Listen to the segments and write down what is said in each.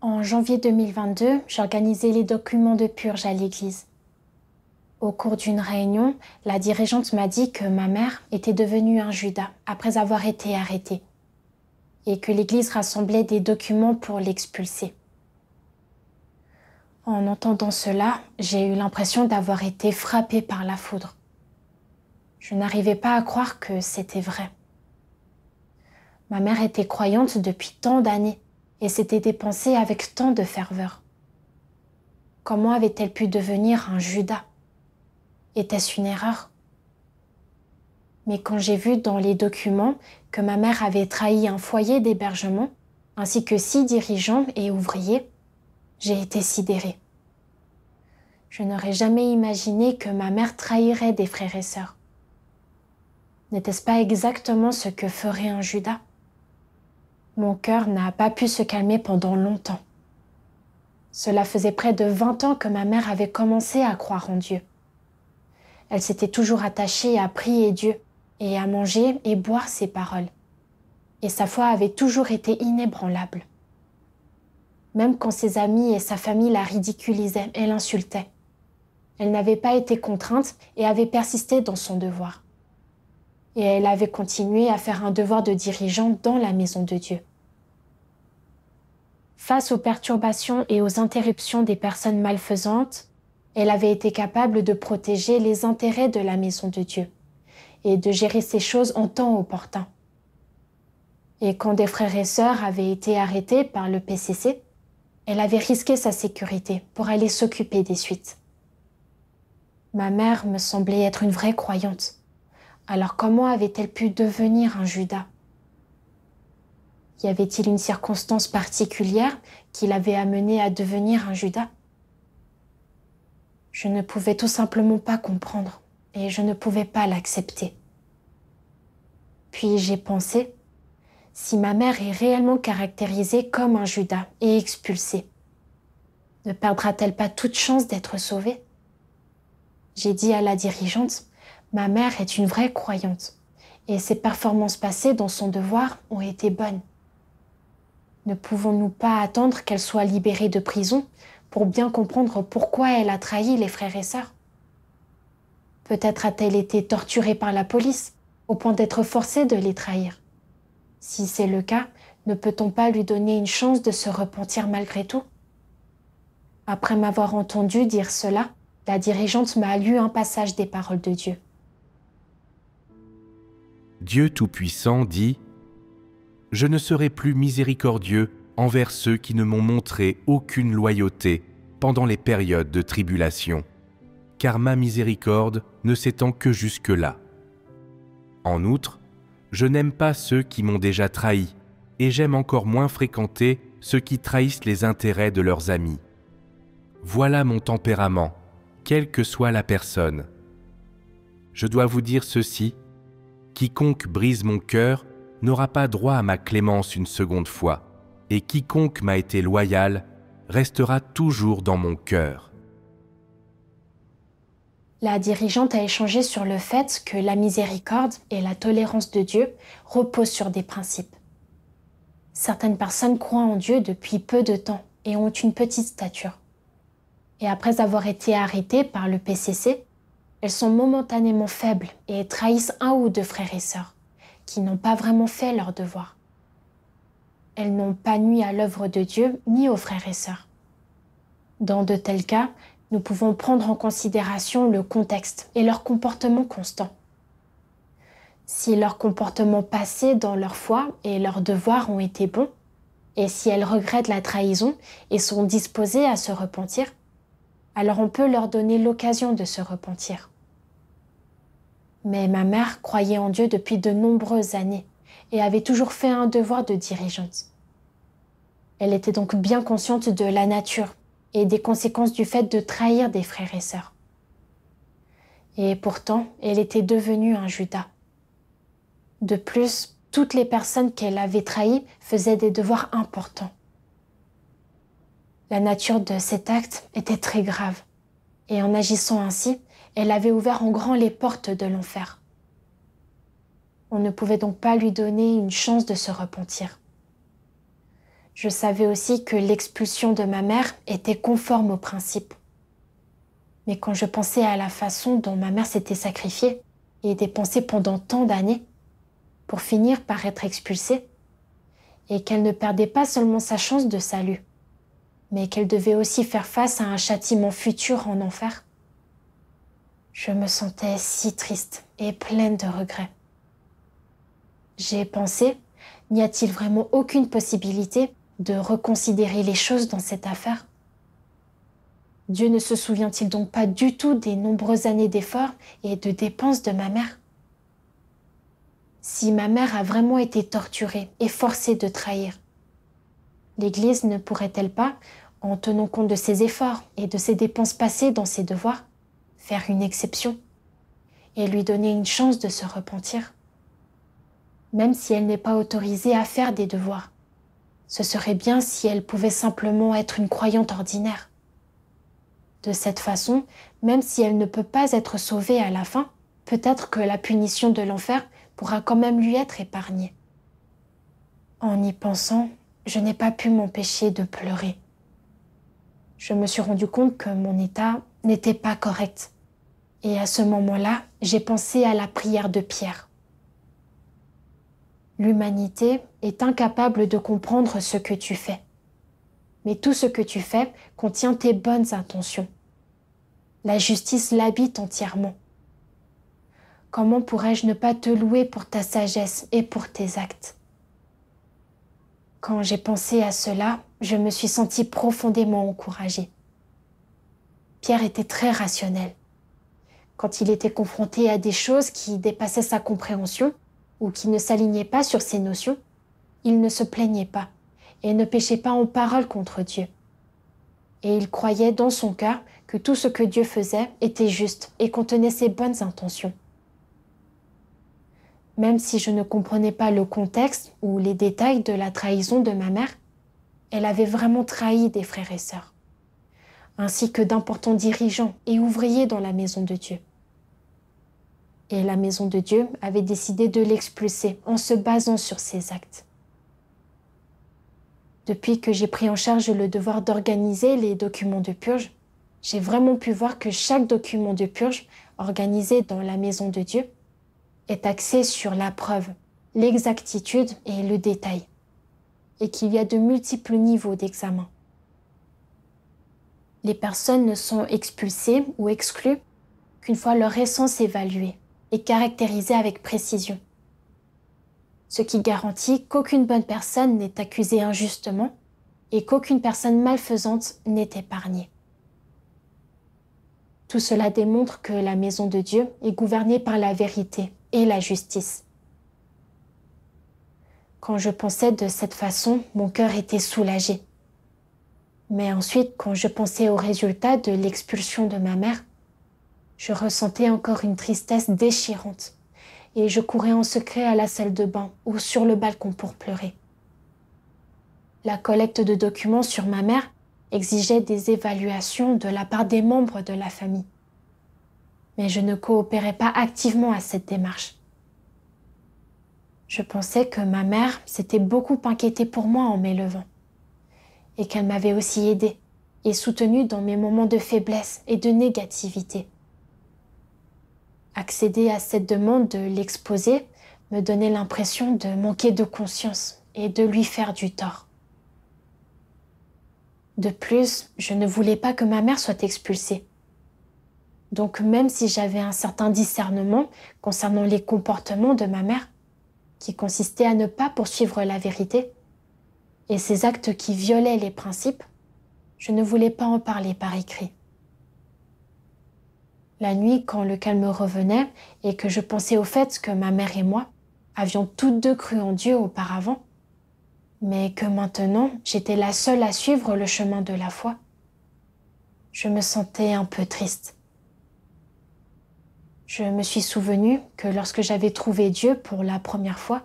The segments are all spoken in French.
En janvier 2022, j'organisais les documents de purge à l'église. Au cours d'une réunion, la dirigeante m'a dit que ma mère était devenue un Judas après avoir été arrêtée et que l'église rassemblait des documents pour l'expulser. En entendant cela, j'ai eu l'impression d'avoir été frappée par la foudre. Je n'arrivais pas à croire que c'était vrai. Ma mère était croyante depuis tant d'années et s'était dépensée avec tant de ferveur. Comment avait-elle pu devenir un Judas ? Était-ce une erreur ? Mais quand j'ai vu dans les documents que ma mère avait trahi un foyer d'hébergement, ainsi que 6 dirigeants et ouvriers, j'ai été sidérée. Je n'aurais jamais imaginé que ma mère trahirait des frères et sœurs. N'était-ce pas exactement ce que ferait un Judas ? Mon cœur n'a pas pu se calmer pendant longtemps. Cela faisait près de 20 ans que ma mère avait commencé à croire en Dieu. Elle s'était toujours attachée à prier Dieu et à manger et boire ses paroles. Et sa foi avait toujours été inébranlable. Même quand ses amis et sa famille la ridiculisaient et l'insultaient, elle n'avait pas été contrainte et avait persisté dans son devoir. Et elle avait continué à faire un devoir de dirigeant dans la maison de Dieu. Face aux perturbations et aux interruptions des personnes malfaisantes, elle avait été capable de protéger les intérêts de la maison de Dieu et de gérer ces choses en temps opportun. Et quand des frères et sœurs avaient été arrêtés par le PCC, elle avait risqué sa sécurité pour aller s'occuper des suites. Ma mère me semblait être une vraie croyante. Alors comment avait-elle pu devenir un Judas ? Y avait-il une circonstance particulière qui l'avait amenée à devenir un Judas ? Je ne pouvais tout simplement pas comprendre et je ne pouvais pas l'accepter. Puis j'ai pensé, si ma mère est réellement caractérisée comme un Judas et expulsée, ne perdra-t-elle pas toute chance d'être sauvée ? J'ai dit à la dirigeante, ma mère est une vraie croyante et ses performances passées dans son devoir ont été bonnes. Ne pouvons-nous pas attendre qu'elle soit libérée de prison pour bien comprendre pourquoi elle a trahi les frères et sœurs ? Peut-être a-t-elle été torturée par la police au point d'être forcée de les trahir. Si c'est le cas, ne peut-on pas lui donner une chance de se repentir malgré tout ? Après m'avoir entendu dire cela, la dirigeante m'a lu un passage des paroles de Dieu. Dieu Tout-Puissant dit « Je ne serai plus miséricordieux envers ceux qui ne m'ont montré aucune loyauté pendant les périodes de tribulation, car ma miséricorde ne s'étend que jusque-là. En outre, je n'aime pas ceux qui m'ont déjà trahi, et j'aime encore moins fréquenter ceux qui trahissent les intérêts de leurs amis. Voilà mon tempérament, quelle que soit la personne. Je dois vous dire ceci, quiconque brise mon cœur n'aura pas droit à ma clémence une seconde fois, et quiconque m'a été loyal restera toujours dans mon cœur. » La dirigeante a échangé sur le fait que la miséricorde et la tolérance de Dieu reposent sur des principes. Certaines personnes croient en Dieu depuis peu de temps et ont une petite stature. Et après avoir été arrêtées par le PCC, elles sont momentanément faibles et trahissent un ou deux frères et sœurs qui n'ont pas vraiment fait leur devoir. Elles n'ont pas nui à l'œuvre de Dieu ni aux frères et sœurs. Dans de tels cas, nous pouvons prendre en considération le contexte et leur comportement constant. Si leur comportement passé dans leur foi et leurs devoirs ont été bons, et si elles regrettent la trahison et sont disposées à se repentir, alors on peut leur donner l'occasion de se repentir. Mais ma mère croyait en Dieu depuis de nombreuses années et avait toujours fait un devoir de dirigeante. Elle était donc bien consciente de la nature et des conséquences du fait de trahir des frères et sœurs. Et pourtant, elle était devenue un Judas. De plus, toutes les personnes qu'elle avait trahies faisaient des devoirs importants. La nature de cet acte était très grave, et en agissant ainsi, elle avait ouvert en grand les portes de l'enfer. On ne pouvait donc pas lui donner une chance de se repentir. Je savais aussi que l'expulsion de ma mère était conforme au principe. Mais quand je pensais à la façon dont ma mère s'était sacrifiée et dépensée pendant tant d'années pour finir par être expulsée, et qu'elle ne perdait pas seulement sa chance de salut, mais qu'elle devait aussi faire face à un châtiment futur en enfer, je me sentais si triste et pleine de regrets. J'ai pensé, n'y a-t-il vraiment aucune possibilité de reconsidérer les choses dans cette affaire? Dieu ne se souvient-il donc pas du tout des nombreuses années d'efforts et de dépenses de ma mère? Si ma mère a vraiment été torturée et forcée de trahir, l'Église ne pourrait-elle pas, en tenant compte de ses efforts et de ses dépenses passées dans ses devoirs, faire une exception et lui donner une chance de se repentir? Même si elle n'est pas autorisée à faire des devoirs, ce serait bien si elle pouvait simplement être une croyante ordinaire. De cette façon, même si elle ne peut pas être sauvée à la fin, peut-être que la punition de l'enfer pourra quand même lui être épargnée. En y pensant, je n'ai pas pu m'empêcher de pleurer. Je me suis rendu compte que mon état n'était pas correct. Et à ce moment-là, j'ai pensé à la prière de Pierre. L'humanité est incapable de comprendre ce que tu fais. Mais tout ce que tu fais contient tes bonnes intentions. La justice l'habite entièrement. Comment pourrais-je ne pas te louer pour ta sagesse et pour tes actes? Quand j'ai pensé à cela, je me suis sentie profondément encouragée. Pierre était très rationnel. Quand il était confronté à des choses qui dépassaient sa compréhension ou qui ne s'alignaient pas sur ses notions, il ne se plaignait pas et ne péchait pas en parole contre Dieu. Et il croyait dans son cœur que tout ce que Dieu faisait était juste et contenait ses bonnes intentions. Même si je ne comprenais pas le contexte ou les détails de la trahison de ma mère, elle avait vraiment trahi des frères et sœurs, ainsi que d'importants dirigeants et ouvriers dans la maison de Dieu. Et la maison de Dieu avait décidé de l'expulser en se basant sur ses actes. Depuis que j'ai pris en charge le devoir d'organiser les documents de purge, j'ai vraiment pu voir que chaque document de purge organisé dans la maison de Dieu est axé sur la preuve, l'exactitude et le détail, et qu'il y a de multiples niveaux d'examen. Les personnes ne sont expulsées ou exclues qu'une fois leur essence évaluée et caractérisée avec précision, ce qui garantit qu'aucune bonne personne n'est accusée injustement et qu'aucune personne malfaisante n'est épargnée. Tout cela démontre que la maison de Dieu est gouvernée par la vérité et la justice. Quand je pensais de cette façon, mon cœur était soulagé. Mais ensuite, quand je pensais au résultat de l'expulsion de ma mère, je ressentais encore une tristesse déchirante et je courais en secret à la salle de bain ou sur le balcon pour pleurer. La collecte de documents sur ma mère exigeait des évaluations de la part des membres de la famille. Mais je ne coopérais pas activement à cette démarche. Je pensais que ma mère s'était beaucoup inquiétée pour moi en m'élevant et qu'elle m'avait aussi aidée et soutenue dans mes moments de faiblesse et de négativité. Accéder à cette demande de l'exposer me donnait l'impression de manquer de conscience et de lui faire du tort. De plus, je ne voulais pas que ma mère soit expulsée. Donc même si j'avais un certain discernement concernant les comportements de ma mère, qui consistait à ne pas poursuivre la vérité, et ces actes qui violaient les principes, je ne voulais pas en parler par écrit. La nuit, quand le calme revenait et que je pensais au fait que ma mère et moi avions toutes deux cru en Dieu auparavant, mais que maintenant j'étais la seule à suivre le chemin de la foi, je me sentais un peu triste. Je me suis souvenu que lorsque j'avais trouvé Dieu pour la première fois,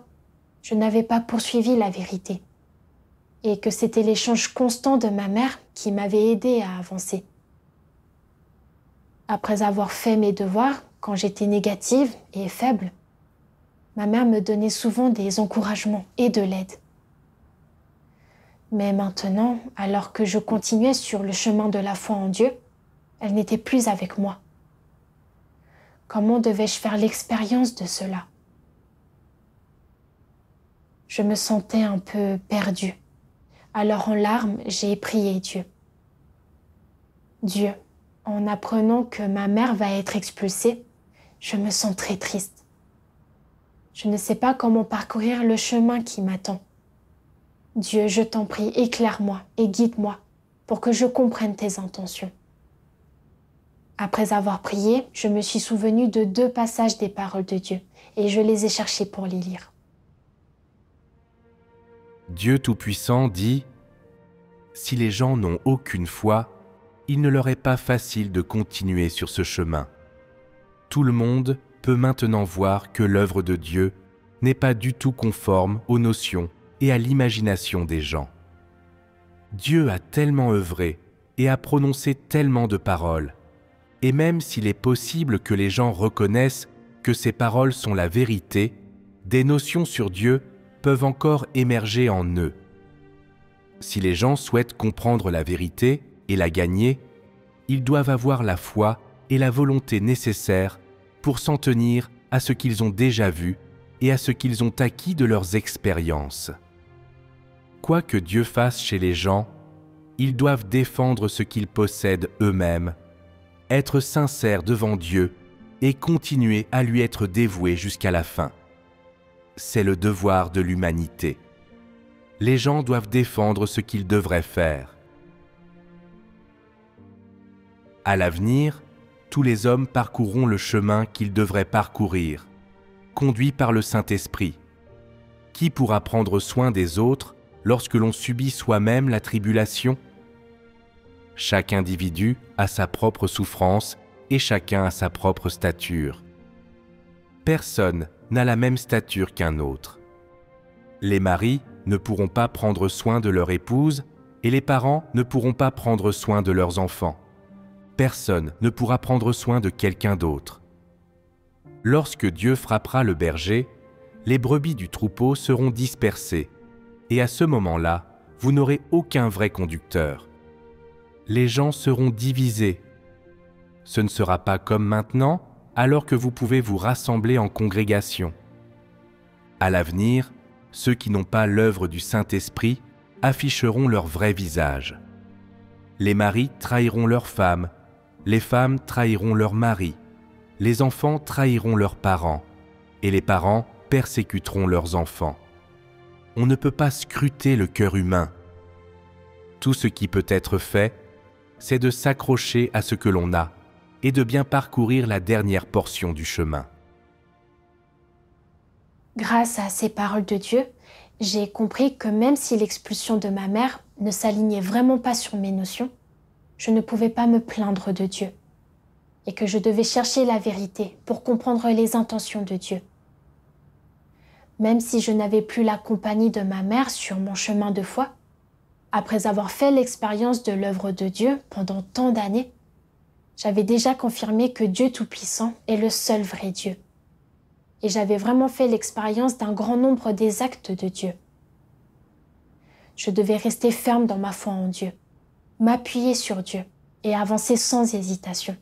je n'avais pas poursuivi la vérité et que c'était l'échange constant de ma mère qui m'avait aidé à avancer. Après avoir fait mes devoirs, quand j'étais négative et faible, ma mère me donnait souvent des encouragements et de l'aide. Mais maintenant, alors que je continuais sur le chemin de la foi en Dieu, elle n'était plus avec moi. Comment devais-je faire l'expérience de cela? Je me sentais un peu perdue. Alors en larmes, j'ai prié Dieu. Dieu, en apprenant que ma mère va être expulsée, je me sens très triste. Je ne sais pas comment parcourir le chemin qui m'attend. Dieu, je t'en prie, éclaire-moi et guide-moi pour que je comprenne tes intentions. Après avoir prié, je me suis souvenue de 2 passages des paroles de Dieu et je les ai cherchés pour les lire. Dieu Tout-Puissant dit « Si les gens n'ont aucune foi, il ne leur est pas facile de continuer sur ce chemin. Tout le monde peut maintenant voir que l'œuvre de Dieu n'est pas du tout conforme aux notions et à l'imagination des gens. Dieu a tellement œuvré et a prononcé tellement de paroles, et même s'il est possible que les gens reconnaissent que ces paroles sont la vérité, des notions sur Dieu peuvent encore émerger en eux. Si les gens souhaitent comprendre la vérité et la gagner, ils doivent avoir la foi et la volonté nécessaires pour s'en tenir à ce qu'ils ont déjà vu et à ce qu'ils ont acquis de leurs expériences. Quoi que Dieu fasse chez les gens, ils doivent défendre ce qu'ils possèdent eux-mêmes, être sincères devant Dieu et continuer à lui être dévoués jusqu'à la fin. C'est le devoir de l'humanité. Les gens doivent défendre ce qu'ils devraient faire. À l'avenir, tous les hommes parcourront le chemin qu'ils devraient parcourir, conduits par le Saint-Esprit. Qui pourra prendre soin des autres lorsque l'on subit soi-même la tribulation? Chaque individu a sa propre souffrance et chacun a sa propre stature. Personne n'a la même stature qu'un autre. Les maris ne pourront pas prendre soin de leur épouse et les parents ne pourront pas prendre soin de leurs enfants. Personne ne pourra prendre soin de quelqu'un d'autre. Lorsque Dieu frappera le berger, les brebis du troupeau seront dispersées et à ce moment-là, vous n'aurez aucun vrai conducteur. Les gens seront divisés. Ce ne sera pas comme maintenant, alors que vous pouvez vous rassembler en congrégation. À l'avenir, ceux qui n'ont pas l'œuvre du Saint-Esprit afficheront leur vrai visage. Les maris trahiront leurs femmes, les femmes trahiront leurs maris, les enfants trahiront leurs parents, et les parents persécuteront leurs enfants. On ne peut pas scruter le cœur humain. Tout ce qui peut être fait, c'est de s'accrocher à ce que l'on a et de bien parcourir la dernière portion du chemin. Grâce à ces paroles de Dieu, j'ai compris que même si l'expulsion de ma mère ne s'alignait vraiment pas sur mes notions, je ne pouvais pas me plaindre de Dieu et que je devais chercher la vérité pour comprendre les intentions de Dieu. Même si je n'avais plus la compagnie de ma mère sur mon chemin de foi, après avoir fait l'expérience de l'œuvre de Dieu pendant tant d'années, j'avais déjà confirmé que Dieu Tout-Puissant est le seul vrai Dieu. Et j'avais vraiment fait l'expérience d'un grand nombre des actes de Dieu. Je devais rester ferme dans ma foi en Dieu, m'appuyer sur Dieu et avancer sans hésitation.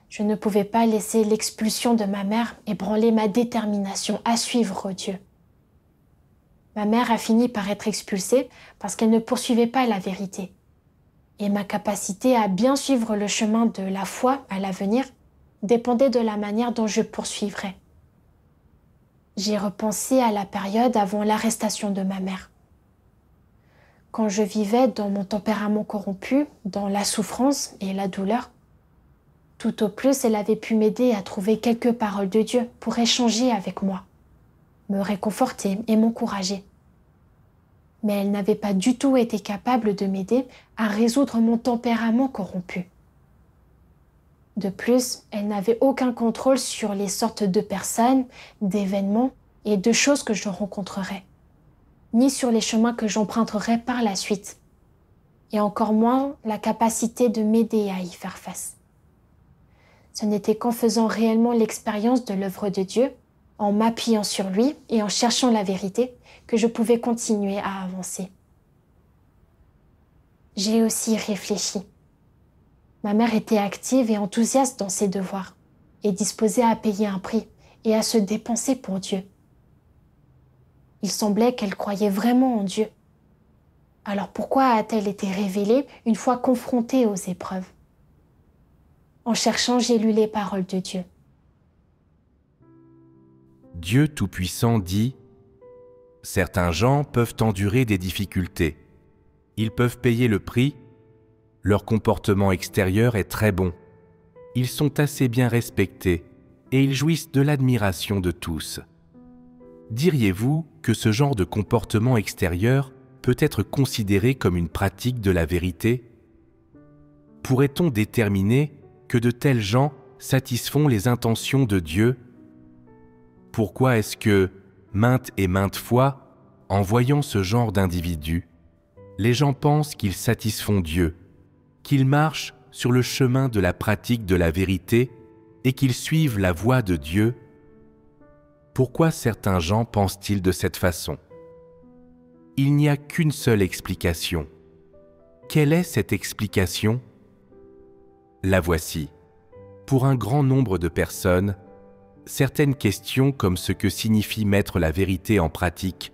Je ne pouvais pas laisser l'expulsion de ma mère ébranler ma détermination à suivre Dieu. Ma mère a fini par être expulsée parce qu'elle ne poursuivait pas la vérité. Et ma capacité à bien suivre le chemin de la foi à l'avenir dépendait de la manière dont je poursuivrais. J'ai repensé à la période avant l'arrestation de ma mère. Quand je vivais dans mon tempérament corrompu, dans la souffrance et la douleur, tout au plus elle avait pu m'aider à trouver quelques paroles de Dieu pour échanger avec moi, me réconforter et m'encourager. Mais elle n'avait pas du tout été capable de m'aider à résoudre mon tempérament corrompu. De plus, elle n'avait aucun contrôle sur les sortes de personnes, d'événements et de choses que je rencontrerais, ni sur les chemins que j'emprunterais par la suite, et encore moins la capacité de m'aider à y faire face. Ce n'était qu'en faisant réellement l'expérience de l'œuvre de Dieu, en m'appuyant sur lui et en cherchant la vérité, que je pouvais continuer à avancer. J'ai aussi réfléchi. Ma mère était active et enthousiaste dans ses devoirs et disposée à payer un prix et à se dépenser pour Dieu. Il semblait qu'elle croyait vraiment en Dieu. Alors pourquoi a-t-elle été révélée une fois confrontée aux épreuves? En cherchant, j'ai lu les paroles de Dieu. Dieu Tout-Puissant dit « Certains gens peuvent endurer des difficultés. Ils peuvent payer le prix. Leur comportement extérieur est très bon. Ils sont assez bien respectés et ils jouissent de l'admiration de tous. Diriez-vous que ce genre de comportement extérieur peut être considéré comme une pratique de la vérité? Pourrait-on déterminer que de tels gens satisfont les intentions de Dieu? Pourquoi est-ce que, maintes et maintes fois, en voyant ce genre d'individus, les gens pensent qu'ils satisfont Dieu, qu'ils marchent sur le chemin de la pratique de la vérité et qu'ils suivent la voie de Dieu? Pourquoi certains gens pensent-ils de cette façon? Il n'y a qu'une seule explication. Quelle est cette explication? La voici. Pour un grand nombre de personnes, certaines questions comme ce que signifie mettre la vérité en pratique,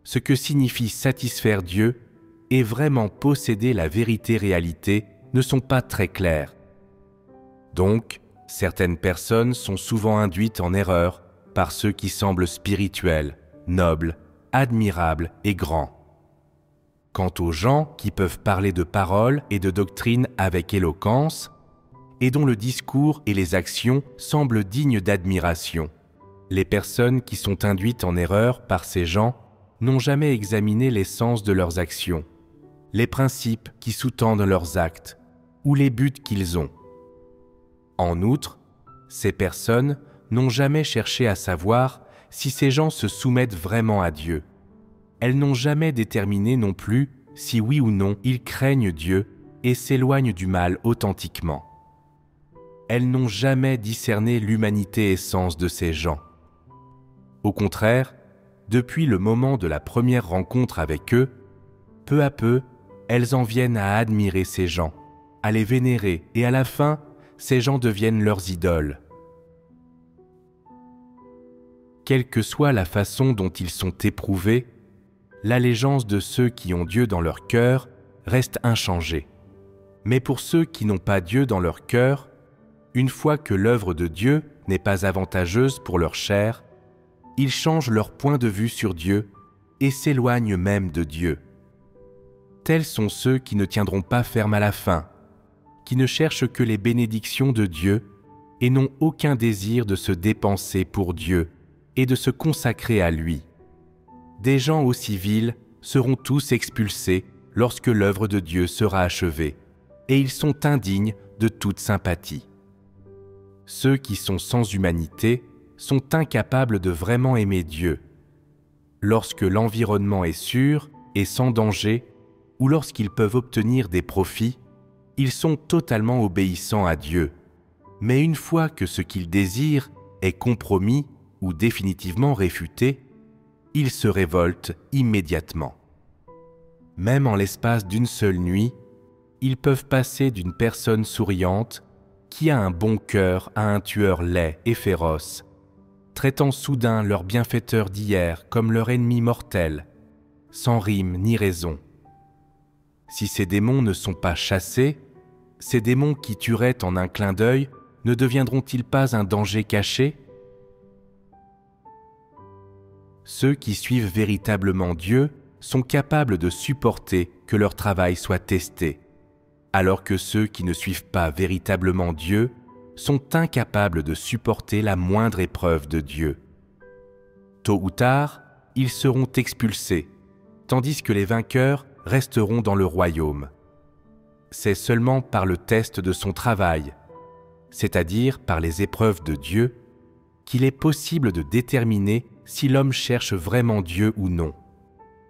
ce que signifie satisfaire Dieu et vraiment posséder la vérité-réalité ne sont pas très claires. Donc, certaines personnes sont souvent induites en erreur par ceux qui semblent spirituels, nobles, admirables et grands. Quant aux gens qui peuvent parler de paroles et de doctrines avec éloquence, et dont le discours et les actions semblent dignes d'admiration, les personnes qui sont induites en erreur par ces gens n'ont jamais examiné l'essence de leurs actions, les principes qui sous-tendent leurs actes, ou les buts qu'ils ont. En outre, ces personnes n'ont jamais cherché à savoir si ces gens se soumettent vraiment à Dieu. Elles n'ont jamais déterminé non plus si oui ou non ils craignent Dieu et s'éloignent du mal authentiquement. Elles n'ont jamais discerné l'humanité essence de ces gens. Au contraire, depuis le moment de la première rencontre avec eux, peu à peu, elles en viennent à admirer ces gens, à les vénérer et à la fin, ces gens deviennent leurs idoles. Quelle que soit la façon dont ils sont éprouvés, l'allégeance de ceux qui ont Dieu dans leur cœur reste inchangée. Mais pour ceux qui n'ont pas Dieu dans leur cœur, une fois que l'œuvre de Dieu n'est pas avantageuse pour leur chair, ils changent leur point de vue sur Dieu et s'éloignent même de Dieu. Tels sont ceux qui ne tiendront pas ferme à la fin, qui ne cherchent que les bénédictions de Dieu et n'ont aucun désir de se dépenser pour Dieu et de se consacrer à lui. Des gens aussi vils seront tous expulsés lorsque l'œuvre de Dieu sera achevée, et ils sont indignes de toute sympathie. Ceux qui sont sans humanité sont incapables de vraiment aimer Dieu. Lorsque l'environnement est sûr et sans danger, ou lorsqu'ils peuvent obtenir des profits, ils sont totalement obéissants à Dieu. Mais une fois que ce qu'ils désirent est compromis ou définitivement réfuté, ils se révoltent immédiatement. Même en l'espace d'une seule nuit, ils peuvent passer d'une personne souriante qui a un bon cœur à un tueur laid et féroce, traitant soudain leur bienfaiteur d'hier comme leur ennemi mortel, sans rime ni raison. Si ces démons ne sont pas chassés, ces démons qui tueraient en un clin d'œil ne deviendront-ils pas un danger caché? Ceux qui suivent véritablement Dieu sont capables de supporter que leur travail soit testé, alors que ceux qui ne suivent pas véritablement Dieu sont incapables de supporter la moindre épreuve de Dieu. Tôt ou tard, ils seront expulsés, tandis que les vainqueurs resteront dans le royaume. C'est seulement par le test de son travail, c'est-à-dire par les épreuves de Dieu, qu'il est possible de déterminer si l'homme cherche vraiment Dieu ou non.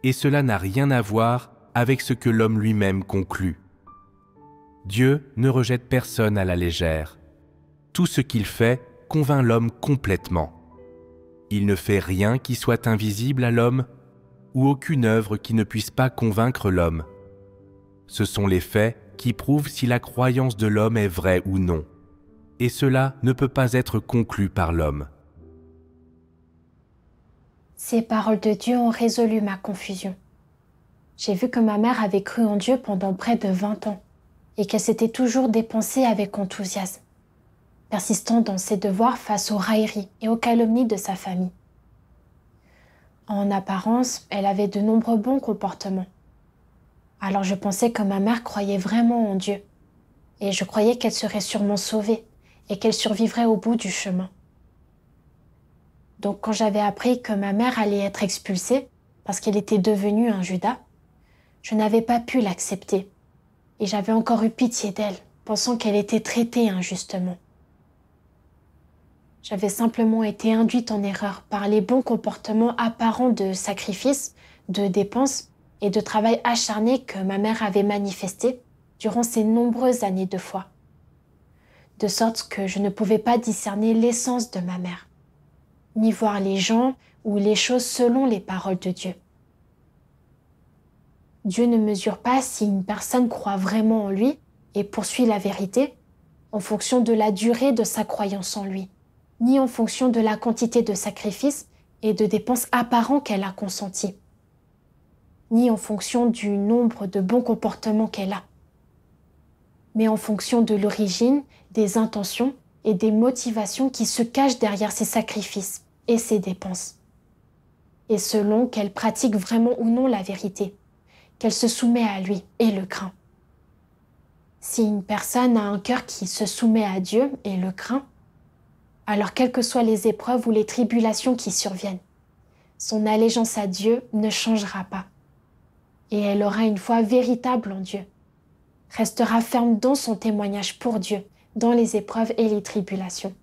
Et cela n'a rien à voir avec ce que l'homme lui-même conclut. Dieu ne rejette personne à la légère. Tout ce qu'il fait convainc l'homme complètement. Il ne fait rien qui soit invisible à l'homme, ou aucune œuvre qui ne puisse pas convaincre l'homme. Ce sont les faits qui prouvent si la croyance de l'homme est vraie ou non, et cela ne peut pas être conclu par l'homme. Ces paroles de Dieu ont résolu ma confusion. J'ai vu que ma mère avait cru en Dieu pendant près de 20 ans et qu'elle s'était toujours dépensée avec enthousiasme, persistant dans ses devoirs face aux railleries et aux calomnies de sa famille. En apparence, elle avait de nombreux bons comportements. Alors je pensais que ma mère croyait vraiment en Dieu, et je croyais qu'elle serait sûrement sauvée et qu'elle survivrait au bout du chemin. Donc quand j'avais appris que ma mère allait être expulsée parce qu'elle était devenue un Judas, je n'avais pas pu l'accepter, et j'avais encore eu pitié d'elle, pensant qu'elle était traitée injustement. J'avais simplement été induite en erreur par les bons comportements apparents de sacrifice, de dépenses et de travail acharné que ma mère avait manifestés durant ces nombreuses années de foi. De sorte que je ne pouvais pas discerner l'essence de ma mère, ni voir les gens ou les choses selon les paroles de Dieu. Dieu ne mesure pas si une personne croit vraiment en lui et poursuit la vérité en fonction de la durée de sa croyance en lui, ni en fonction de la quantité de sacrifices et de dépenses apparents qu'elle a consentis, ni en fonction du nombre de bons comportements qu'elle a, mais en fonction de l'origine, des intentions et des motivations qui se cachent derrière ses sacrifices et ses dépenses, et selon qu'elle pratique vraiment ou non la vérité, qu'elle se soumet à lui et le craint. Si une personne a un cœur qui se soumet à Dieu et le craint, alors quelles que soient les épreuves ou les tribulations qui surviennent, son allégeance à Dieu ne changera pas. Et elle aura une foi véritable en Dieu, restera ferme dans son témoignage pour Dieu, dans les épreuves et les tribulations.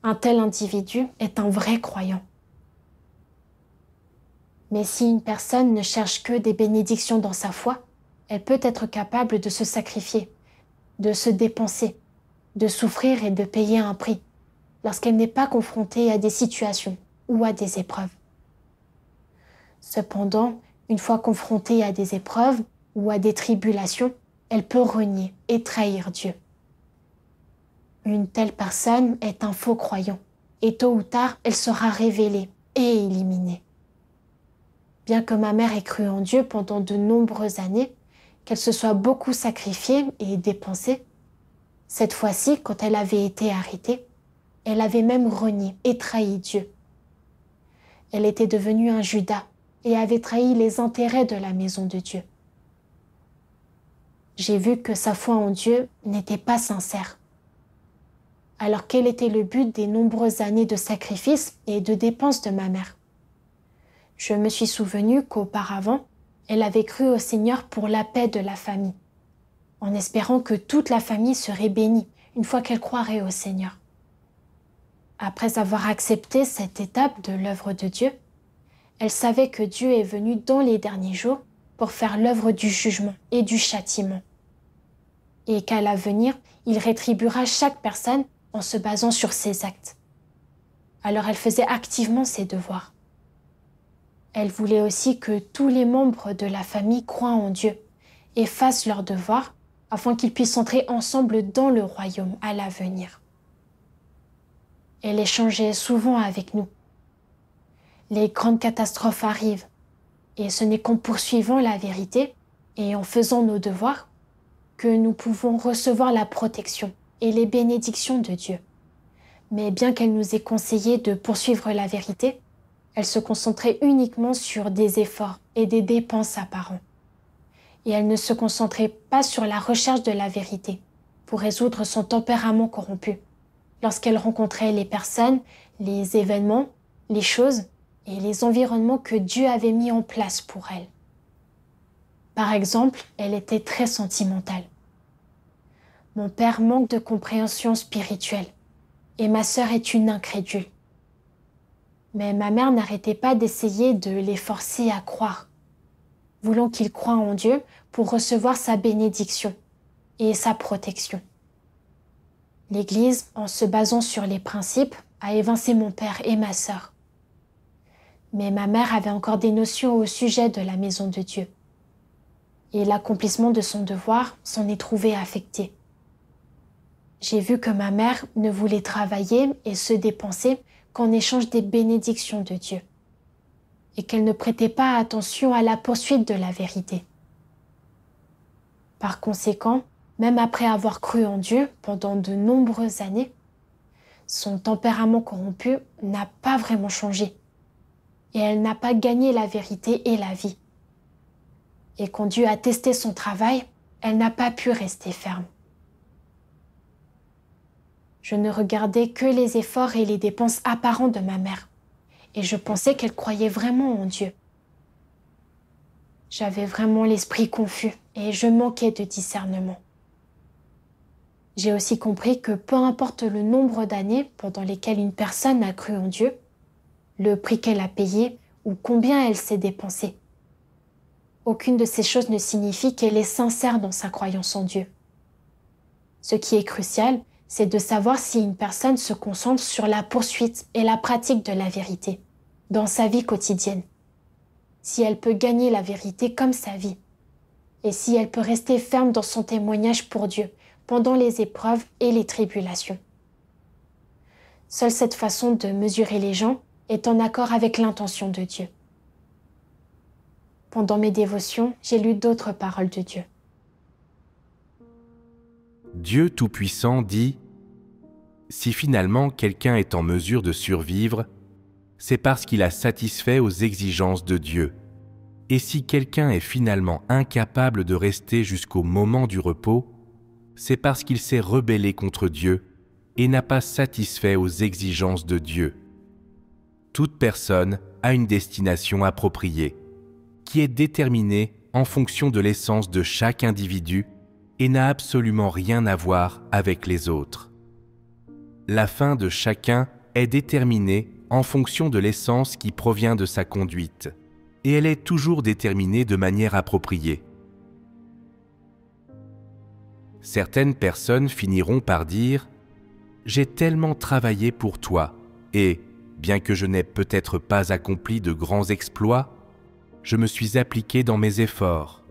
Un tel individu est un vrai croyant. Mais si une personne ne cherche que des bénédictions dans sa foi, elle peut être capable de se sacrifier, de se dépenser, de souffrir et de payer un prix, lorsqu'elle n'est pas confrontée à des situations ou à des épreuves. Cependant, une fois confrontée à des épreuves ou à des tribulations, elle peut renier et trahir Dieu. Une telle personne est un faux croyant, et tôt ou tard, elle sera révélée et éliminée. Bien que ma mère ait cru en Dieu pendant de nombreuses années, qu'elle se soit beaucoup sacrifiée et dépensée, cette fois-ci, quand elle avait été arrêtée, elle avait même renié et trahi Dieu. Elle était devenue un Judas et avait trahi les intérêts de la maison de Dieu. J'ai vu que sa foi en Dieu n'était pas sincère. Alors quel était le but des nombreuses années de sacrifices et de dépenses de ma mère? Je me suis souvenu qu'auparavant, elle avait cru au Seigneur pour la paix de la famille, en espérant que toute la famille serait bénie une fois qu'elle croirait au Seigneur. Après avoir accepté cette étape de l'œuvre de Dieu, elle savait que Dieu est venu dans les derniers jours pour faire l'œuvre du jugement et du châtiment, et qu'à l'avenir, il rétribuera chaque personne en se basant sur ses actes. Alors elle faisait activement ses devoirs. Elle voulait aussi que tous les membres de la famille croient en Dieu et fassent leurs devoirs afin qu'ils puissent entrer ensemble dans le royaume à l'avenir. Elle échangeait souvent avec nous. Les grandes catastrophes arrivent et ce n'est qu'en poursuivant la vérité et en faisant nos devoirs que nous pouvons recevoir la protection et les bénédictions de Dieu. Mais bien qu'elle nous ait conseillé de poursuivre la vérité, elle se concentrait uniquement sur des efforts et des dépenses apparents. Et elle ne se concentrait pas sur la recherche de la vérité pour résoudre son tempérament corrompu, lorsqu'elle rencontrait les personnes, les événements, les choses et les environnements que Dieu avait mis en place pour elle. Par exemple, elle était très sentimentale. Mon père manque de compréhension spirituelle et ma sœur est une incrédule. Mais ma mère n'arrêtait pas d'essayer de les forcer à croire, voulant qu'ils croient en Dieu pour recevoir sa bénédiction et sa protection. L'Église, en se basant sur les principes, a évincé mon père et ma sœur. Mais ma mère avait encore des notions au sujet de la maison de Dieu. Et l'accomplissement de son devoir s'en est trouvé affecté. J'ai vu que ma mère ne voulait travailler et se dépenser qu'en échange des bénédictions de Dieu, et qu'elle ne prêtait pas attention à la poursuite de la vérité. Par conséquent, même après avoir cru en Dieu pendant de nombreuses années, son tempérament corrompu n'a pas vraiment changé, et elle n'a pas gagné la vérité et la vie. Et quand Dieu a testé son travail, elle n'a pas pu rester ferme. Je ne regardais que les efforts et les dépenses apparents de ma mère, et je pensais qu'elle croyait vraiment en Dieu. J'avais vraiment l'esprit confus et je manquais de discernement. J'ai aussi compris que peu importe le nombre d'années pendant lesquelles une personne a cru en Dieu, le prix qu'elle a payé ou combien elle s'est dépensée, aucune de ces choses ne signifie qu'elle est sincère dans sa croyance en Dieu. Ce qui est crucial, c'est de savoir si une personne se concentre sur la poursuite et la pratique de la vérité dans sa vie quotidienne, si elle peut gagner la vérité comme sa vie, et si elle peut rester ferme dans son témoignage pour Dieu pendant les épreuves et les tribulations. Seule cette façon de mesurer les gens est en accord avec l'intention de Dieu. Pendant mes dévotions, j'ai lu d'autres paroles de Dieu. Dieu Tout-Puissant dit « Si finalement quelqu'un est en mesure de survivre, c'est parce qu'il a satisfait aux exigences de Dieu. Et si quelqu'un est finalement incapable de rester jusqu'au moment du repos, c'est parce qu'il s'est rebellé contre Dieu et n'a pas satisfait aux exigences de Dieu. Toute personne a une destination appropriée, qui est déterminée en fonction de l'essence de chaque individu et n'a absolument rien à voir avec les autres. La fin de chacun est déterminée en fonction de l'essence qui provient de sa conduite, et elle est toujours déterminée de manière appropriée. Certaines personnes finiront par dire « J'ai tellement travaillé pour toi, et, bien que je n'ai peut-être pas accompli de grands exploits, je me suis appliqué dans mes efforts.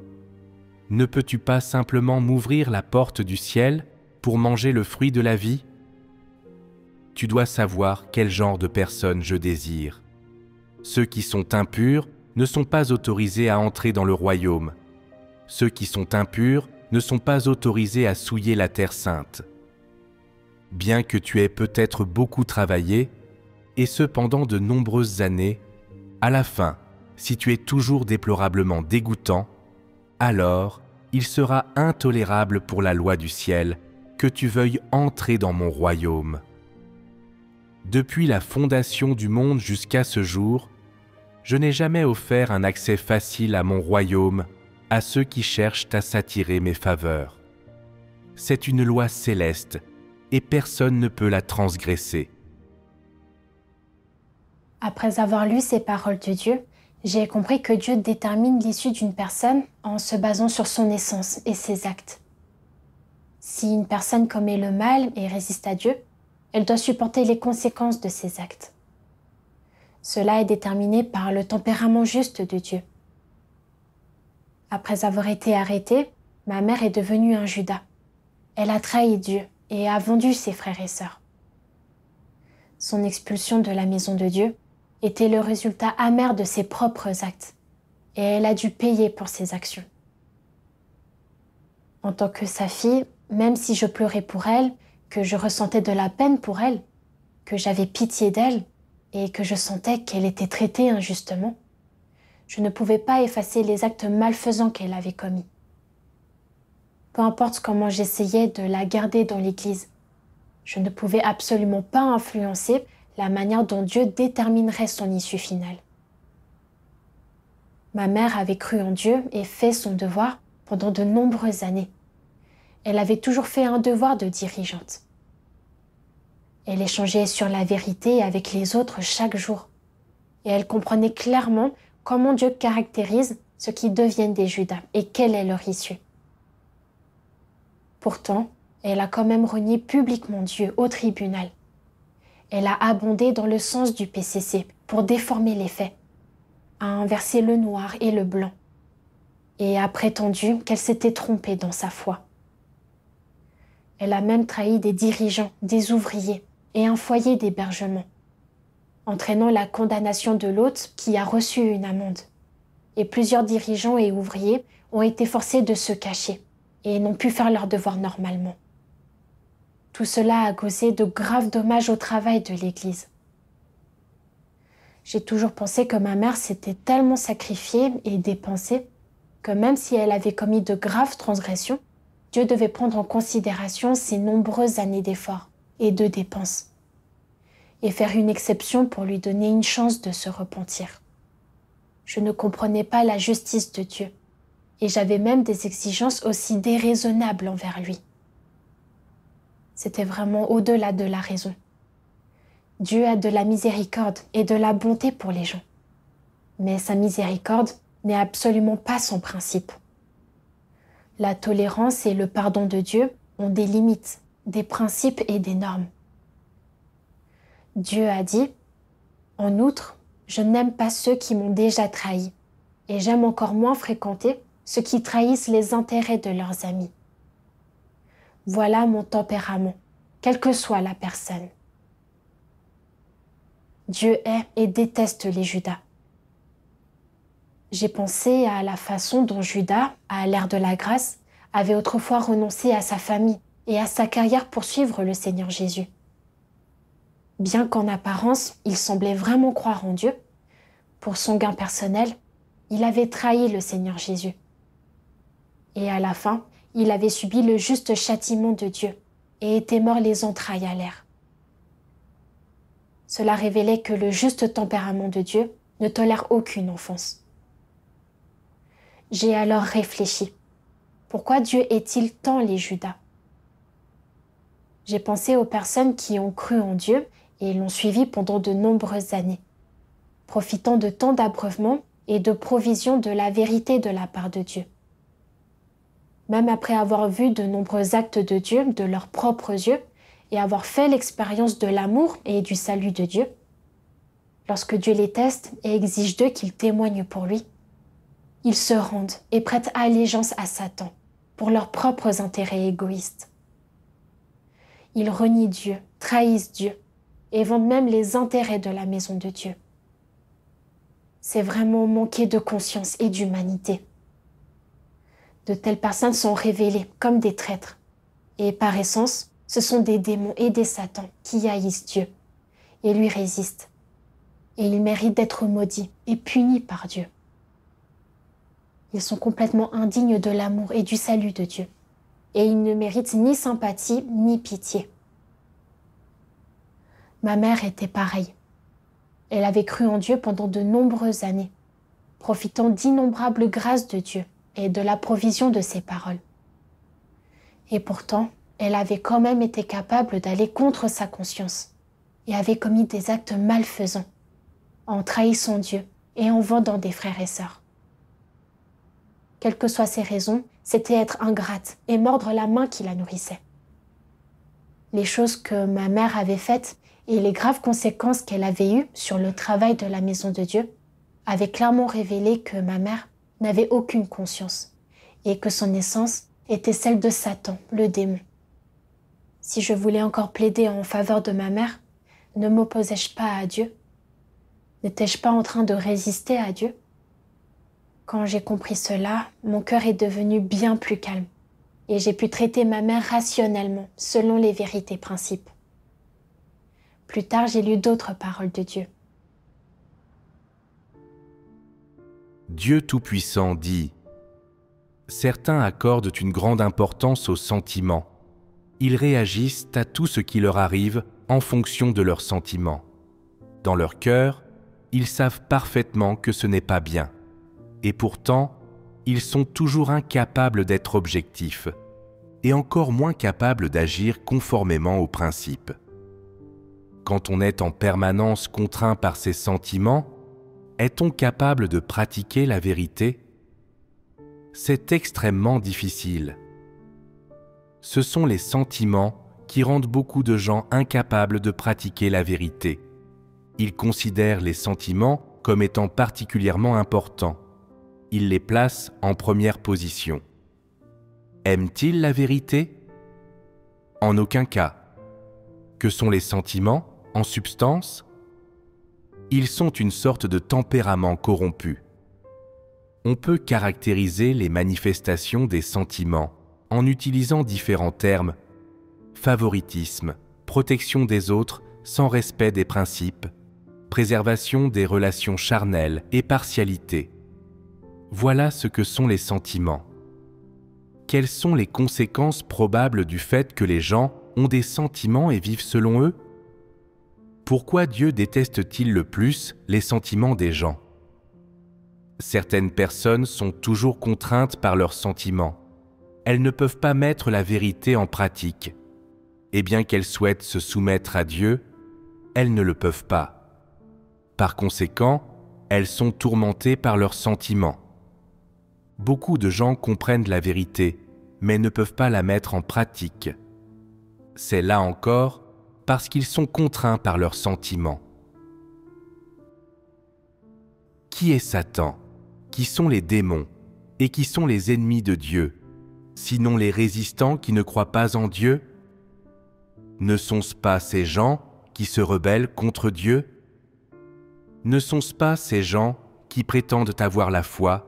Ne peux-tu pas simplement m'ouvrir la porte du ciel pour manger le fruit de la vie ? Tu dois savoir quel genre de personne je désire. Ceux qui sont impurs ne sont pas autorisés à entrer dans le royaume. Ceux qui sont impurs ne sont pas autorisés à souiller la terre sainte. Bien que tu aies peut-être beaucoup travaillé, et ce pendant de nombreuses années, à la fin, si tu es toujours déplorablement dégoûtant, alors il sera intolérable pour la loi du ciel que tu veuilles entrer dans mon royaume. Depuis la fondation du monde jusqu'à ce jour, je n'ai jamais offert un accès facile à mon royaume à ceux qui cherchent à s'attirer mes faveurs. C'est une loi céleste et personne ne peut la transgresser. Après avoir lu ces paroles de Dieu, j'ai compris que Dieu détermine l'issue d'une personne en se basant sur son essence et ses actes. Si une personne commet le mal et résiste à Dieu, elle doit supporter les conséquences de ses actes. Cela est déterminé par le tempérament juste de Dieu. Après avoir été arrêtée, ma mère est devenue un Judas. Elle a trahi Dieu et a vendu ses frères et sœurs. Son expulsion de la maison de Dieu était le résultat amer de ses propres actes, et elle a dû payer pour ses actions. En tant que sa fille, même si je pleurais pour elle, que je ressentais de la peine pour elle, que j'avais pitié d'elle et que je sentais qu'elle était traitée injustement, je ne pouvais pas effacer les actes malfaisants qu'elle avait commis. Peu importe comment j'essayais de la garder dans l'Église, je ne pouvais absolument pas influencer la manière dont Dieu déterminerait son issue finale. Ma mère avait cru en Dieu et fait son devoir pendant de nombreuses années. Elle avait toujours fait un devoir de dirigeante. Elle échangeait sur la vérité avec les autres chaque jour. Et elle comprenait clairement comment Dieu caractérise ceux qui deviennent des Judas et quelle est leur issue. Pourtant, elle a quand même renié publiquement Dieu au tribunal. Elle a abondé dans le sens du PCC pour déformer les faits a inversé le noir et le blanc et a prétendu qu'elle s'était trompée dans sa foi. Elle a même trahi des dirigeants, des ouvriers et un foyer d'hébergement, entraînant la condamnation de l'hôte qui a reçu une amende. Et plusieurs dirigeants et ouvriers ont été forcés de se cacher et n'ont pu faire leur devoir normalement. Tout cela a causé de graves dommages au travail de l'Église. J'ai toujours pensé que ma mère s'était tellement sacrifiée et dépensée que même si elle avait commis de graves transgressions, Dieu devait prendre en considération ses nombreuses années d'efforts et de dépenses et faire une exception pour lui donner une chance de se repentir. Je ne comprenais pas la justice de Dieu et j'avais même des exigences aussi déraisonnables envers lui. C'était vraiment au-delà de la raison. Dieu a de la miséricorde et de la bonté pour les gens. Mais sa miséricorde n'est absolument pas son principe. La tolérance et le pardon de Dieu ont des limites, des principes et des normes. Dieu a dit « En outre, je n'aime pas ceux qui m'ont déjà trahi, et j'aime encore moins fréquenter ceux qui trahissent les intérêts de leurs amis. Voilà mon tempérament, quelle que soit la personne. » Dieu hait et déteste les Judas. J'ai pensé à la façon dont Judas, à l'ère de la grâce, avait autrefois renoncé à sa famille et à sa carrière pour suivre le Seigneur Jésus. Bien qu'en apparence, il semblait vraiment croire en Dieu, pour son gain personnel, il avait trahi le Seigneur Jésus. Et à la fin, il avait subi le juste châtiment de Dieu et était mort les entrailles à l'air. Cela révélait que le juste tempérament de Dieu ne tolère aucune offense. J'ai alors réfléchi. Pourquoi Dieu hait-il tant les Judas? J'ai pensé aux personnes qui ont cru en Dieu et l'ont suivi pendant de nombreuses années, profitant de tant d'abreuvements et de provisions de la vérité de la part de Dieu. Même après avoir vu de nombreux actes de Dieu de leurs propres yeux et avoir fait l'expérience de l'amour et du salut de Dieu, lorsque Dieu les teste et exige d'eux qu'ils témoignent pour lui, ils se rendent et prêtent allégeance à Satan pour leurs propres intérêts égoïstes. Ils renient Dieu, trahissent Dieu et vendent même les intérêts de la maison de Dieu. C'est vraiment manquer de conscience et d'humanité. De telles personnes sont révélées comme des traîtres et par essence, ce sont des démons et des satans qui haïssent Dieu et lui résistent. Et ils méritent d'être maudits et punis par Dieu. Ils sont complètement indignes de l'amour et du salut de Dieu. Et ils ne méritent ni sympathie ni pitié. Ma mère était pareille. Elle avait cru en Dieu pendant de nombreuses années, profitant d'innombrables grâces de Dieu et de la provision de ses paroles. Et pourtant, elle avait quand même été capable d'aller contre sa conscience et avait commis des actes malfaisants en trahissant Dieu et en vendant des frères et sœurs. Quelles que soient ses raisons, c'était être ingrate et mordre la main qui la nourrissait. Les choses que ma mère avait faites et les graves conséquences qu'elle avait eues sur le travail de la maison de Dieu avaient clairement révélé que ma mère n'avait aucune conscience et que son essence était celle de Satan, le démon. Si je voulais encore plaider en faveur de ma mère, ne m'opposais-je pas à Dieu? N'étais-je pas en train de résister à Dieu? Quand j'ai compris cela, mon cœur est devenu bien plus calme et j'ai pu traiter ma mère rationnellement, selon les vérités principes. Plus tard, j'ai lu d'autres paroles de Dieu. Dieu Tout-Puissant dit « Certains accordent une grande importance aux sentiments. Ils réagissent à tout ce qui leur arrive en fonction de leurs sentiments. Dans leur cœur, ils savent parfaitement que ce n'est pas bien. Et pourtant, ils sont toujours incapables d'être objectifs, et encore moins capables d'agir conformément aux principes. Quand on est en permanence contraint par ses sentiments, est-on capable de pratiquer la vérité? C'est extrêmement difficile. Ce sont les sentiments qui rendent beaucoup de gens incapables de pratiquer la vérité. Ils considèrent les sentiments comme étant particulièrement importants. Il les place en première position. Aime-t-il la vérité? En aucun cas. Que sont les sentiments, en substance? Ils sont une sorte de tempérament corrompu. On peut caractériser les manifestations des sentiments en utilisant différents termes: favoritisme, protection des autres sans respect des principes, préservation des relations charnelles et partialité. Voilà ce que sont les sentiments. Quelles sont les conséquences probables du fait que les gens ont des sentiments et vivent selon eux? Pourquoi Dieu déteste-t-il le plus les sentiments des gens? Certaines personnes sont toujours contraintes par leurs sentiments. Elles ne peuvent pas mettre la vérité en pratique. Et bien qu'elles souhaitent se soumettre à Dieu, elles ne le peuvent pas. Par conséquent, elles sont tourmentées par leurs sentiments. Beaucoup de gens comprennent la vérité, mais ne peuvent pas la mettre en pratique. C'est là encore parce qu'ils sont contraints par leurs sentiments. Qui est Satan? Qui sont les démons? Et qui sont les ennemis de Dieu? Sinon les résistants qui ne croient pas en Dieu? Ne sont-ce pas ces gens qui se rebellent contre Dieu? Ne sont-ce pas ces gens qui prétendent avoir la foi,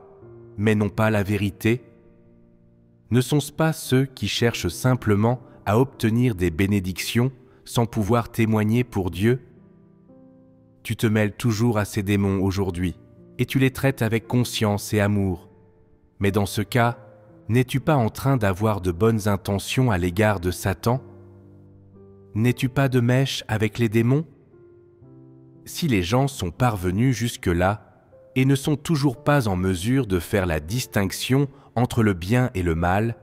mais n'ont pas la vérité? Ne sont-ce pas ceux qui cherchent simplement à obtenir des bénédictions sans pouvoir témoigner pour Dieu? Tu te mêles toujours à ces démons aujourd'hui, et tu les traites avec conscience et amour. Mais dans ce cas, n'es-tu pas en train d'avoir de bonnes intentions à l'égard de Satan? N'es-tu pas de mèche avec les démons? Si les gens sont parvenus jusque-là et ne sont toujours pas en mesure de faire la distinction entre le bien et le mal,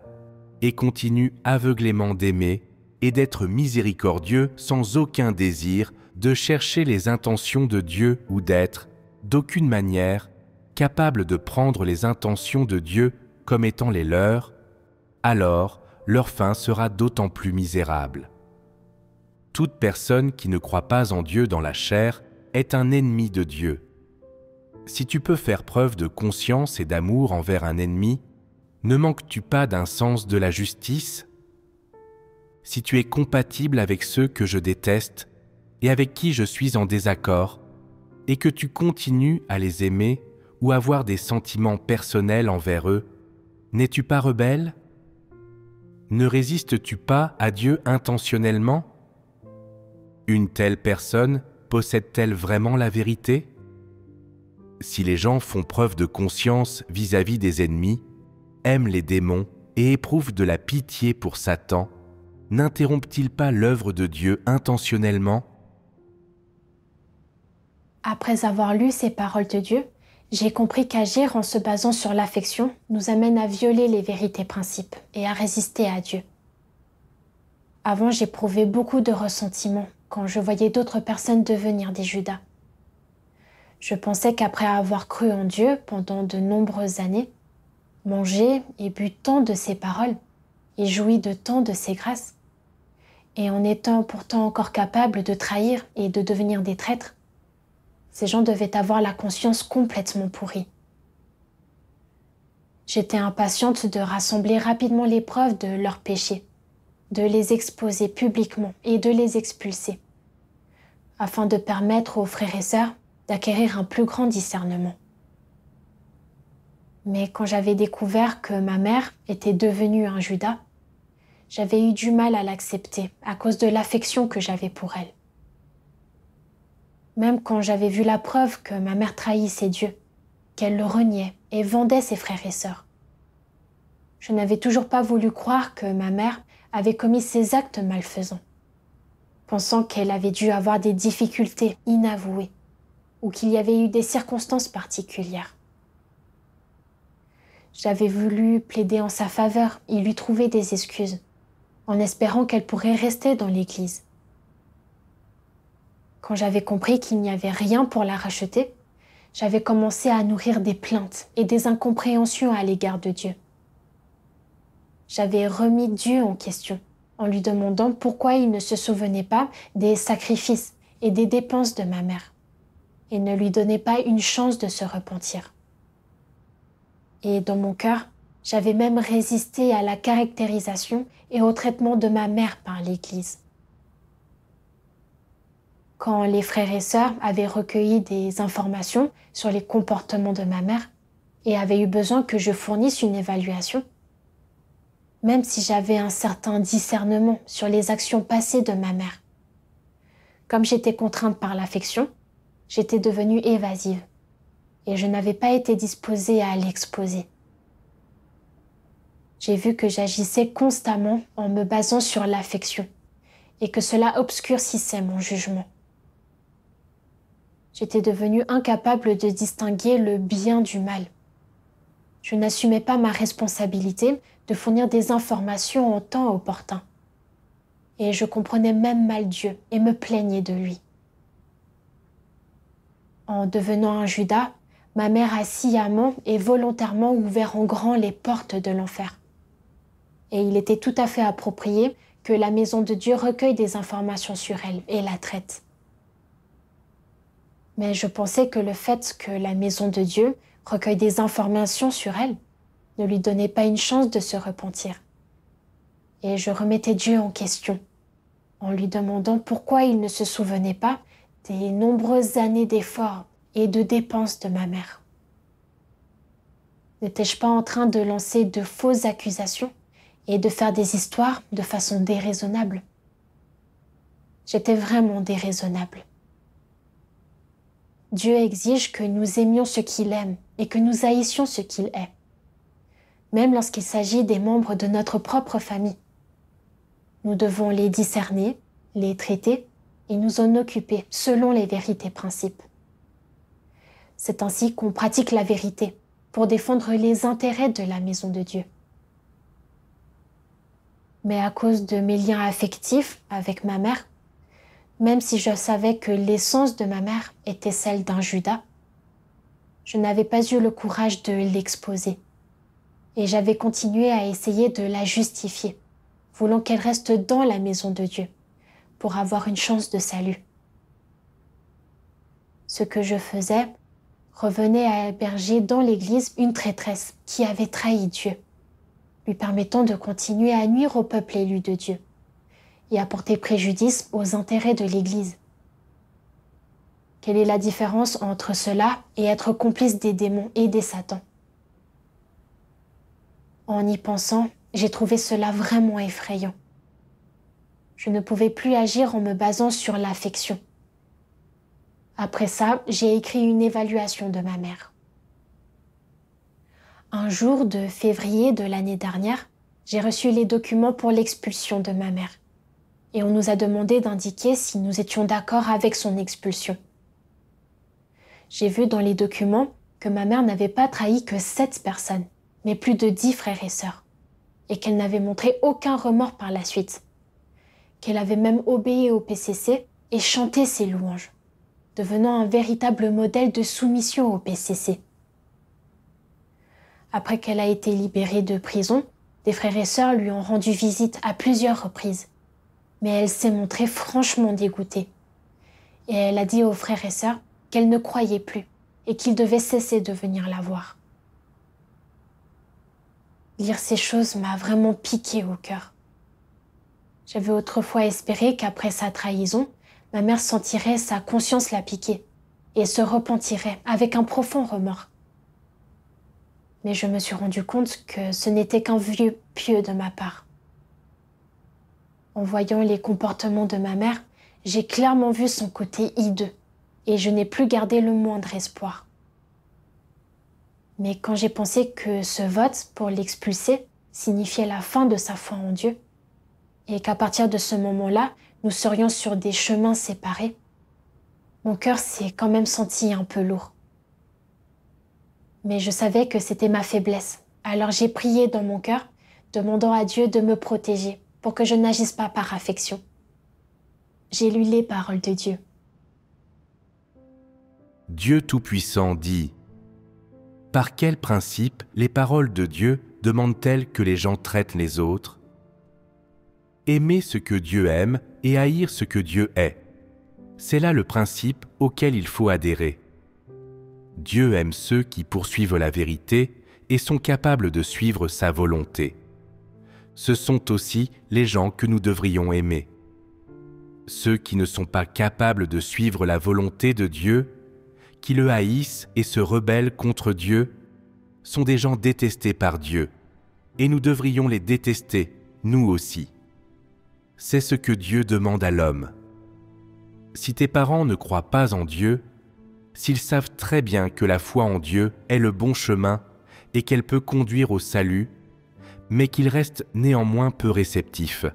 et continuent aveuglément d'aimer et d'être miséricordieux sans aucun désir de chercher les intentions de Dieu ou d'être, d'aucune manière, capables de prendre les intentions de Dieu comme étant les leurs, alors leur fin sera d'autant plus misérable. Toute personne qui ne croit pas en Dieu dans la chair est un ennemi de Dieu. Si tu peux faire preuve de conscience et d'amour envers un ennemi, ne manques-tu pas d'un sens de la justice? Si tu es compatible avec ceux que je déteste et avec qui je suis en désaccord, et que tu continues à les aimer ou avoir des sentiments personnels envers eux, n'es-tu pas rebelle? Ne résistes-tu pas à Dieu intentionnellement? Une telle personne possède-t-elle vraiment la vérité? Si les gens font preuve de conscience vis-à-vis des ennemis, aiment les démons et éprouvent de la pitié pour Satan, n'interrompent-ils pas l'œuvre de Dieu intentionnellement? Après avoir lu ces paroles de Dieu, j'ai compris qu'agir en se basant sur l'affection nous amène à violer les vérités principes et à résister à Dieu. Avant, j'éprouvais beaucoup de ressentiment quand je voyais d'autres personnes devenir des Judas. Je pensais qu'après avoir cru en Dieu pendant de nombreuses années, mangé et bu tant de ses paroles et joui de tant de ses grâces, et en étant pourtant encore capables de trahir et de devenir des traîtres, ces gens devaient avoir la conscience complètement pourrie. J'étais impatiente de rassembler rapidement les preuves de leurs péchés, de les exposer publiquement et de les expulser, afin de permettre aux frères et sœurs d'acquérir un plus grand discernement. Mais quand j'avais découvert que ma mère était devenue un Judas, j'avais eu du mal à l'accepter à cause de l'affection que j'avais pour elle. Même quand j'avais vu la preuve que ma mère trahissait Dieu, qu'elle le reniait et vendait ses frères et sœurs, je n'avais toujours pas voulu croire que ma mère avait commis ces actes malfaisants, pensant qu'elle avait dû avoir des difficultés inavouées ou qu'il y avait eu des circonstances particulières. J'avais voulu plaider en sa faveur et lui trouver des excuses, en espérant qu'elle pourrait rester dans l'église. Quand j'avais compris qu'il n'y avait rien pour la racheter, j'avais commencé à nourrir des plaintes et des incompréhensions à l'égard de Dieu. J'avais remis Dieu en question, en lui demandant pourquoi il ne se souvenait pas des sacrifices et des dépenses de ma mère, et ne lui donnait pas une chance de se repentir. Et dans mon cœur, j'avais même résisté à la caractérisation et au traitement de ma mère par l'Église. Quand les frères et sœurs avaient recueilli des informations sur les comportements de ma mère et avaient eu besoin que je fournisse une évaluation, même si j'avais un certain discernement sur les actions passées de ma mère, comme j'étais contrainte par l'affection, j'étais devenue évasive et je n'avais pas été disposée à l'exposer. J'ai vu que j'agissais constamment en me basant sur l'affection et que cela obscurcissait mon jugement. J'étais devenue incapable de distinguer le bien du mal. Je n'assumais pas ma responsabilité de fournir des informations en temps opportun. Et je comprenais même mal Dieu et me plaignais de lui. En devenant un Judas, ma mère a sciemment et volontairement ouvert en grand les portes de l'enfer. Et il était tout à fait approprié que la maison de Dieu recueille des informations sur elle et la traite. Mais je pensais que le fait que la maison de Dieu recueille des informations sur elle ne lui donnait pas une chance de se repentir. Et je remettais Dieu en question, en lui demandant pourquoi il ne se souvenait pas des nombreuses années d'efforts et de dépenses de ma mère. N'étais-je pas en train de lancer de fausses accusations et de faire des histoires de façon déraisonnable? J'étais vraiment déraisonnable. Dieu exige que nous aimions ce qu'il aime et que nous haïssions ce qu'il est, même lorsqu'il s'agit des membres de notre propre famille. Nous devons les discerner, les traiter et nous en occuper selon les vérités principes. C'est ainsi qu'on pratique la vérité pour défendre les intérêts de la maison de Dieu. Mais à cause de mes liens affectifs avec ma mère, même si je savais que l'essence de ma mère était celle d'un Judas, je n'avais pas eu le courage de l'exposer. Et j'avais continué à essayer de la justifier, voulant qu'elle reste dans la maison de Dieu, pour avoir une chance de salut. Ce que je faisais revenait à héberger dans l'Église une traîtresse qui avait trahi Dieu, lui permettant de continuer à nuire au peuple élu de Dieu et à porter préjudice aux intérêts de l'Église. Quelle est la différence entre cela et être complice des démons et des satans? En y pensant, j'ai trouvé cela vraiment effrayant. Je ne pouvais plus agir en me basant sur l'affection. Après ça, j'ai écrit une évaluation de ma mère. Un jour de février de l'année dernière, j'ai reçu les documents pour l'expulsion de ma mère. Et on nous a demandé d'indiquer si nous étions d'accord avec son expulsion. J'ai vu dans les documents que ma mère n'avait pas trahi que 7 personnes, mais plus de 10 frères et sœurs, et qu'elle n'avait montré aucun remords par la suite, qu'elle avait même obéi au PCC et chanté ses louanges, devenant un véritable modèle de soumission au PCC. Après qu'elle a été libérée de prison, des frères et sœurs lui ont rendu visite à plusieurs reprises. Mais elle s'est montrée franchement dégoûtée. Et elle a dit aux frères et sœurs qu'elle ne croyait plus et qu'ils devaient cesser de venir la voir. Lire ces choses m'a vraiment piqué au cœur. J'avais autrefois espéré qu'après sa trahison, ma mère sentirait sa conscience la piquer et se repentirait avec un profond remords. Mais je me suis rendu compte que ce n'était qu'un vœu pieux de ma part. En voyant les comportements de ma mère, j'ai clairement vu son côté hideux et je n'ai plus gardé le moindre espoir. Mais quand j'ai pensé que ce vote pour l'expulser signifiait la fin de sa foi en Dieu et qu'à partir de ce moment-là, nous serions sur des chemins séparés, mon cœur s'est quand même senti un peu lourd. Mais je savais que c'était ma faiblesse, alors j'ai prié dans mon cœur, demandant à Dieu de me protéger pour que je n'agisse pas par affection. J'ai lu les paroles de Dieu. Dieu Tout-Puissant dit : par quel principe les paroles de Dieu demandent-elles que les gens traitent les autres ? Aimer ce que Dieu aime et haïr ce que Dieu est. C'est là le principe auquel il faut adhérer. Dieu aime ceux qui poursuivent la vérité et sont capables de suivre sa volonté. Ce sont aussi les gens que nous devrions aimer. Ceux qui ne sont pas capables de suivre la volonté de Dieu, qui le haïssent et se rebellent contre Dieu, sont des gens détestés par Dieu, et nous devrions les détester, nous aussi. C'est ce que Dieu demande à l'homme. Si tes parents ne croient pas en Dieu, s'ils savent très bien que la foi en Dieu est le bon chemin et qu'elle peut conduire au salut, mais qu'ils restent néanmoins peu réceptifs,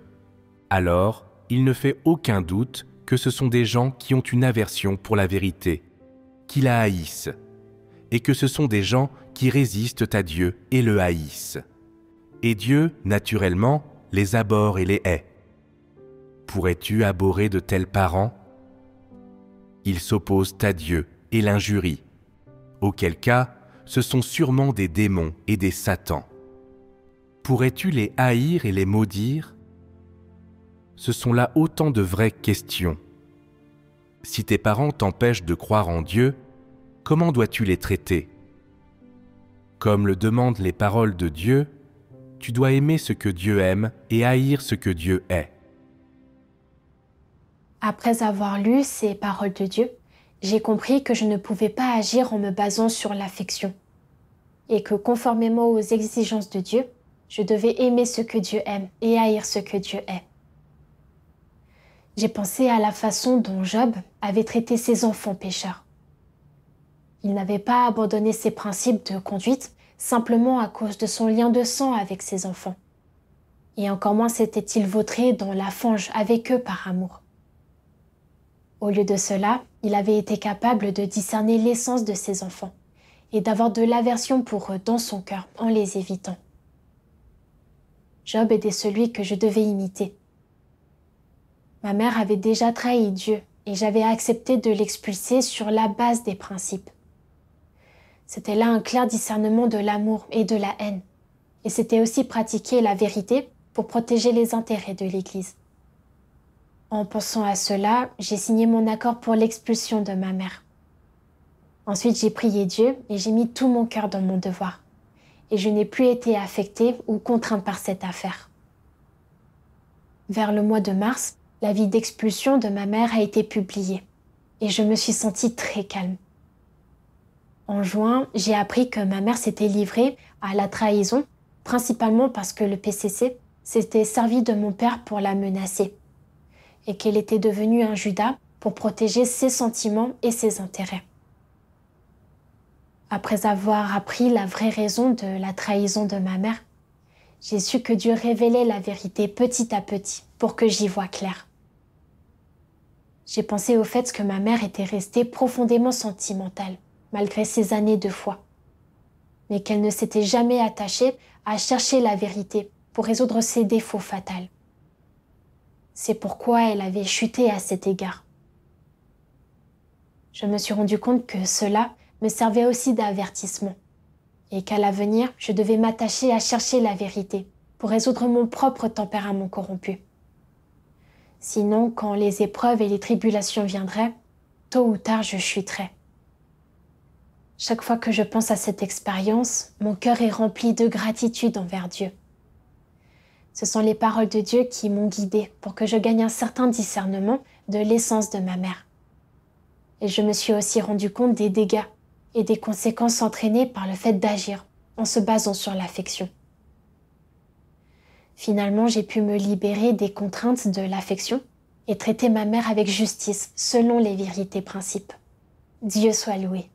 alors il ne fait aucun doute que ce sont des gens qui ont une aversion pour la vérité, qui la haïssent, et que ce sont des gens qui résistent à Dieu et le haïssent. Et Dieu, naturellement, les abhorre et les hait. Pourrais-tu abhorrer de tels parents ? Ils s'opposent à Dieu et l'injurient, auquel cas, ce sont sûrement des démons et des satans. Pourrais-tu les haïr et les maudire ? Ce sont là autant de vraies questions. Si tes parents t'empêchent de croire en Dieu, comment dois-tu les traiter ? Comme le demandent les paroles de Dieu, tu dois aimer ce que Dieu aime et haïr ce que Dieu hait. Après avoir lu ces paroles de Dieu, j'ai compris que je ne pouvais pas agir en me basant sur l'affection et que conformément aux exigences de Dieu, je devais aimer ce que Dieu aime et haïr ce que Dieu hait. J'ai pensé à la façon dont Job avait traité ses enfants pécheurs. Il n'avait pas abandonné ses principes de conduite simplement à cause de son lien de sang avec ses enfants. Et encore moins s'était-il vautré dans la fange avec eux par amour. Au lieu de cela, il avait été capable de discerner l'essence de ses enfants et d'avoir de l'aversion pour eux dans son cœur en les évitant. Job était celui que je devais imiter. Ma mère avait déjà trahi Dieu et j'avais accepté de l'expulser sur la base des principes. C'était là un clair discernement de l'amour et de la haine. Et c'était aussi pratiquer la vérité pour protéger les intérêts de l'Église. En pensant à cela, j'ai signé mon accord pour l'expulsion de ma mère. Ensuite, j'ai prié Dieu et j'ai mis tout mon cœur dans mon devoir. Et je n'ai plus été affectée ou contrainte par cette affaire. Vers le mois de mars, l'avis d'expulsion de ma mère a été publié. Et je me suis sentie très calme. En juin, j'ai appris que ma mère s'était livrée à la trahison, principalement parce que le PCC s'était servi de mon père pour la menacer et qu'elle était devenue un Judas pour protéger ses sentiments et ses intérêts. Après avoir appris la vraie raison de la trahison de ma mère, j'ai su que Dieu révélait la vérité petit à petit pour que j'y voie clair. J'ai pensé au fait que ma mère était restée profondément sentimentale, malgré ses années de foi, mais qu'elle ne s'était jamais attachée à chercher la vérité pour résoudre ses défauts fatals. C'est pourquoi elle avait chuté à cet égard. Je me suis rendu compte que cela me servait aussi d'avertissement et qu'à l'avenir, je devais m'attacher à chercher la vérité pour résoudre mon propre tempérament corrompu. Sinon, quand les épreuves et les tribulations viendraient, tôt ou tard, je chuterais. Chaque fois que je pense à cette expérience, mon cœur est rempli de gratitude envers Dieu. Ce sont les paroles de Dieu qui m'ont guidée pour que je gagne un certain discernement de l'essence de ma mère. Et je me suis aussi rendu compte des dégâts et des conséquences entraînées par le fait d'agir en se basant sur l'affection. Finalement, j'ai pu me libérer des contraintes de l'affection et traiter ma mère avec justice selon les vérités principes. Dieu soit loué.